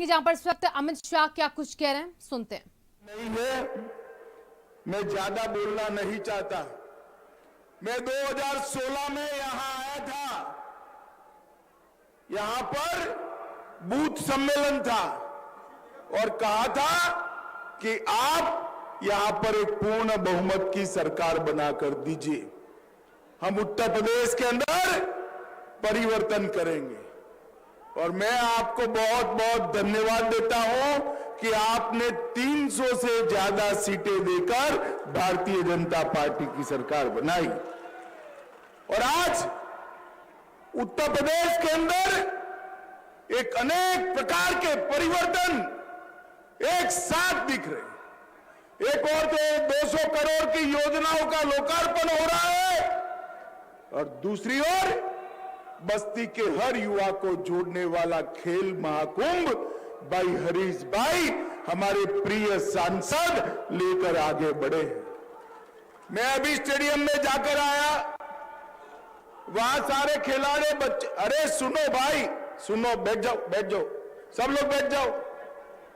जहां पर इस वक्त अमित शाह क्या कुछ कह रहे हैं, सुनते हैं। नहीं है, मैं ज्यादा बोलना नहीं चाहता। मैं 2016 में यहां आया था, यहां पर बूथ सम्मेलन था और कहा था कि आप यहां पर एक पूर्ण बहुमत की सरकार बनाकर दीजिए, हम उत्तर प्रदेश के अंदर परिवर्तन करेंगे। और मैं आपको बहुत बहुत धन्यवाद देता हूं कि आपने 300 से ज्यादा सीटें देकर भारतीय जनता पार्टी की सरकार बनाई। और आज उत्तर प्रदेश के अंदर एक अनेक प्रकार के परिवर्तन एक साथ दिख रहे। एक और तो 200 करोड़ की योजनाओं का लोकार्पण हो रहा है और दूसरी ओर बस्ती के हर युवा को जोड़ने वाला खेल महाकुंभ भाई हरीश भाई हमारे प्रिय सांसद लेकर आगे बढ़े हैं। मैं अभी स्टेडियम में जाकर आया, वहां सारे खिलाड़ी बच्चे, अरे सुनो भाई सुनो, बैठ जाओ बैठ जाओ, सब लोग बैठ जाओ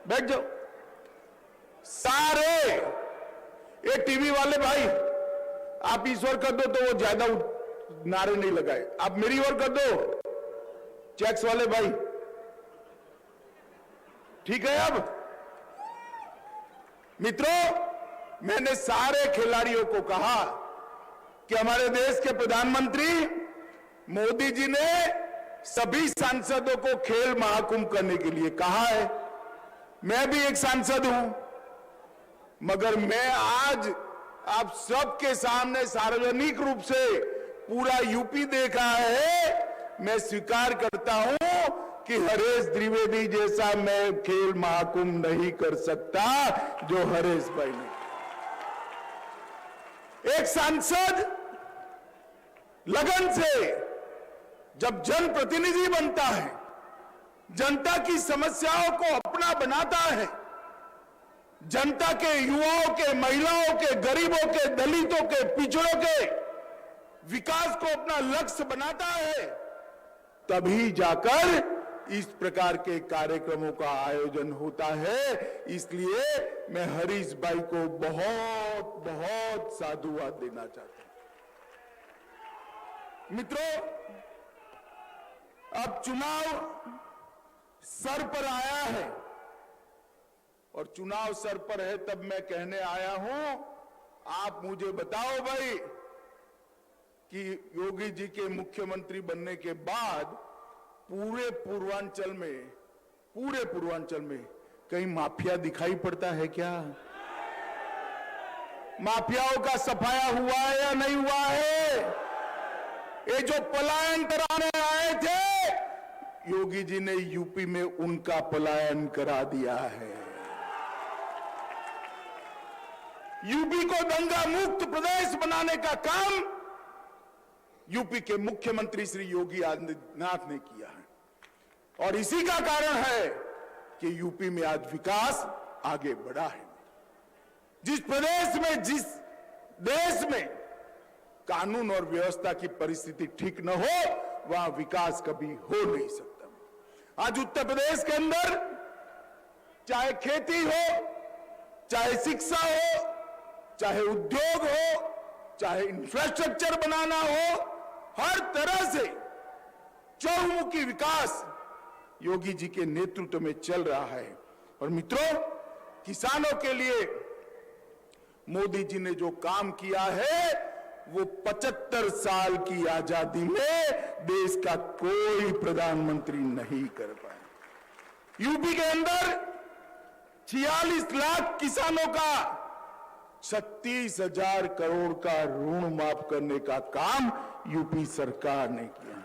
बैठ जाओ। सारे ये टीवी वाले भाई आप ईश्वर कर दो तो वो ज्यादा नारे नहीं लगाए, आप मेरी ओर कर दो। चेक्स वाले भाई ठीक है। अब मित्रों, मैंने सारे खिलाड़ियों को कहा कि हमारे देश के प्रधानमंत्री मोदी जी ने सभी सांसदों को खेल महाकुंभ करने के लिए कहा है। मैं भी एक सांसद हूं, मगर मैं आज आप सबके सामने सार्वजनिक रूप से पूरा यूपी देख रहा है, मैं स्वीकार करता हूं कि हरीश द्विवेदी जैसा मैं खेल महाकुंभ नहीं कर सकता जो हरीश भाई ने। एक सांसद लगन से जब जनप्रतिनिधि बनता है, जनता की समस्याओं को अपना बनाता है, जनता के, युवाओं के, महिलाओं के, गरीबों के, दलितों के, पिछड़ों के विकास को अपना लक्ष्य बनाता है, तभी जाकर इस प्रकार के कार्यक्रमों का आयोजन होता है। इसलिए मैं हरीश भाई को बहुत बहुत साधुवाद देना चाहता हूं। मित्रों, अब चुनाव सर पर आया है और चुनाव सर पर है तब मैं कहने आया हूं, आप मुझे बताओ भाई कि योगी जी के मुख्यमंत्री बनने के बाद पूरे पूर्वांचल में कहीं माफिया दिखाई पड़ता है क्या? माफियाओं का सफाया हुआ है या नहीं हुआ है? ये जो पलायन कराने आए थे, योगी जी ने यूपी में उनका पलायन करा दिया है। यूपी को दंगा मुक्त प्रदेश बनाने का काम यूपी के मुख्यमंत्री श्री योगी आदित्यनाथ ने किया है और इसी का कारण है कि यूपी में आज विकास आगे बढ़ा है। जिस प्रदेश में, जिस देश में कानून और व्यवस्था की परिस्थिति ठीक न हो, वहां विकास कभी हो नहीं सकता। आज उत्तर प्रदेश के अंदर चाहे खेती हो, चाहे शिक्षा हो, चाहे उद्योग हो, चाहे इंफ्रास्ट्रक्चर बनाना हो, हर तरह से चहुमुखी विकास योगी जी के नेतृत्व में चल रहा है। और मित्रों, किसानों के लिए मोदी जी ने जो काम किया है वो 75 साल की आजादी में देश का कोई प्रधानमंत्री नहीं कर पाया। यूपी के अंदर 46 लाख किसानों का 36,000 करोड़ का ऋण माफ करने का काम यूपी सरकार ने किया।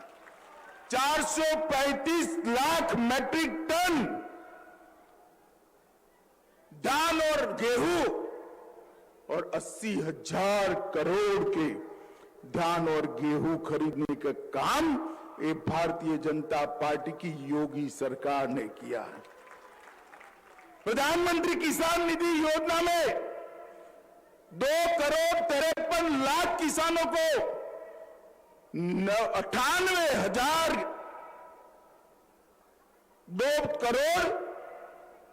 435 लाख मैट्रिक टन धान और गेहूं और 80,000 करोड़ के धान और गेहूं खरीदने का काम ये भारतीय जनता पार्टी की योगी सरकार ने किया है। प्रधानमंत्री किसान निधि योजना में 2,53,00,000 किसानों को 98,000 2 करोड़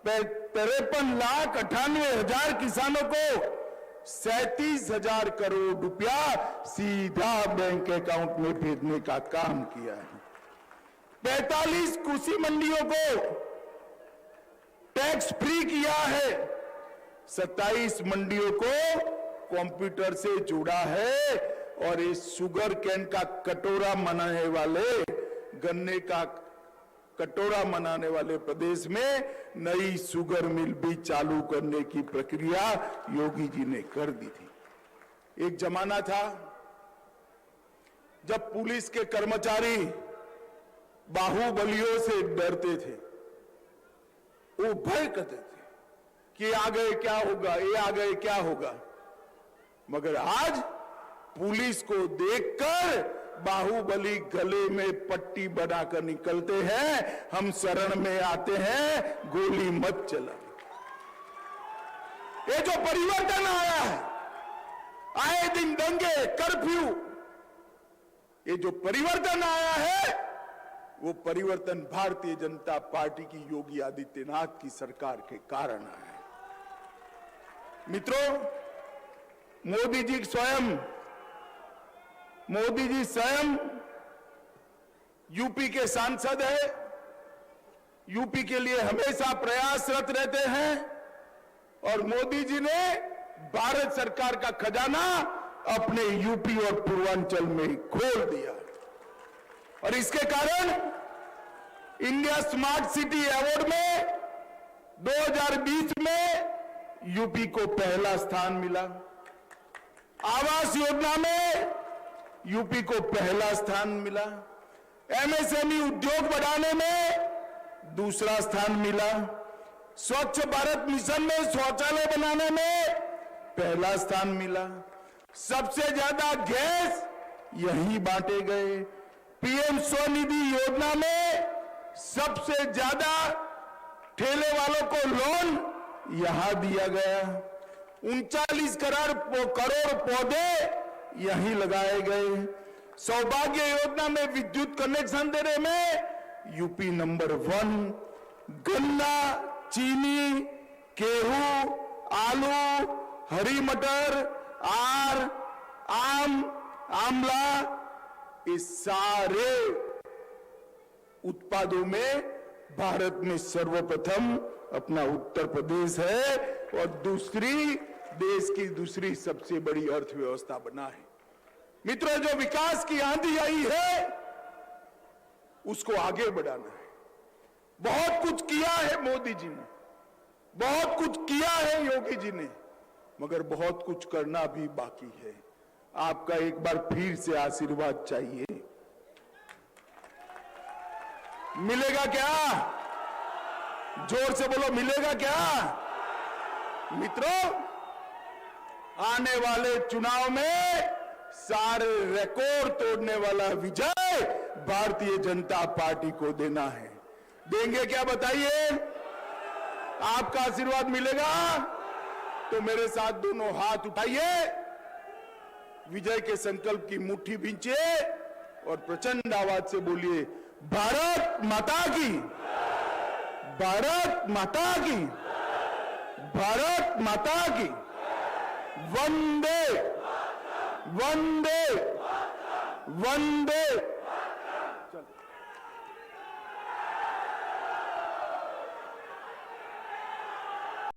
53,98,000 किसानों को 37,000 करोड़ रुपया सीधा बैंक अकाउंट में भेजने का काम किया है। 45 कृषि मंडियों को टैक्स फ्री किया है। 27 मंडियों को कंप्यूटर से जुड़ा है और इस शुगर कैन का कटोरा बनाने वाले, गन्ने का कटोरा बनाने वाले प्रदेश में नई शुगर मिल भी चालू करने की प्रक्रिया योगी जी ने कर दी थी। एक जमाना था जब पुलिस के कर्मचारी बाहुबलियों से डरते थे, वो भय करते थे कि आ गए क्या होगा, ये आ गए क्या होगा। मगर आज पुलिस को देखकर बाहुबली गले में पट्टी बनाकर निकलते हैं, हम शरण में आते हैं, गोली मत चला। ये जो परिवर्तन आया है, आए दिन दंगे, कर्फ्यू, ये जो परिवर्तन आया है वो परिवर्तन भारतीय जनता पार्टी की योगी आदित्यनाथ की सरकार के कारण आया है। मित्रों, मोदी जी स्वयं यूपी के सांसद है, यूपी के लिए हमेशा प्रयासरत रहते हैं और मोदी जी ने भारत सरकार का खजाना अपने यूपी और पूर्वांचल में खोल दिया और इसके कारण इंडिया स्मार्ट सिटी अवार्ड में 2020 में यूपी को पहला स्थान मिला। आवास योजना में यूपी को पहला स्थान मिला। एमएसएमई उद्योग बढ़ाने में दूसरा स्थान मिला। स्वच्छ भारत मिशन में शौचालय बनाने में पहला स्थान मिला। सबसे ज्यादा गैस यहीं बांटे गए। पीएम स्वनिधि योजना में सबसे ज्यादा ठेले वालों को लोन यहां दिया गया। 39 करोड़ पौधे यहीं लगाए गए। सौभाग्य योजना में विद्युत कनेक्शन देने में यूपी नंबर 1। गन्ना, चीनी, गेहूं, आलू, हरी मटर, आम, आंवला, इस सारे उत्पादों में भारत में सर्वप्रथम अपना उत्तर प्रदेश है और देश की दूसरी सबसे बड़ी अर्थव्यवस्था बना है। मित्रों, जो विकास की आंधी आई है उसको आगे बढ़ाना है। बहुत कुछ किया है मोदी जी ने, बहुत कुछ किया है योगी जी ने, मगर बहुत कुछ करना भी बाकी है। आपका एक बार फिर से आशीर्वाद चाहिए। मिलेगा क्या? जोर से बोलो, मिलेगा क्या? मित्रों, आने वाले चुनाव में सारे रिकॉर्ड तोड़ने वाला विजय भारतीय जनता पार्टी को देना है। देंगे क्या बताइए? आपका आशीर्वाद मिलेगा तो मेरे साथ दोनों हाथ उठाइए, विजय के संकल्प की मुट्ठी भींचिए और प्रचंड आवाज से बोलिए, भारत माता की, भारत माता की, भारत माता की। वंदे वंदे वंदे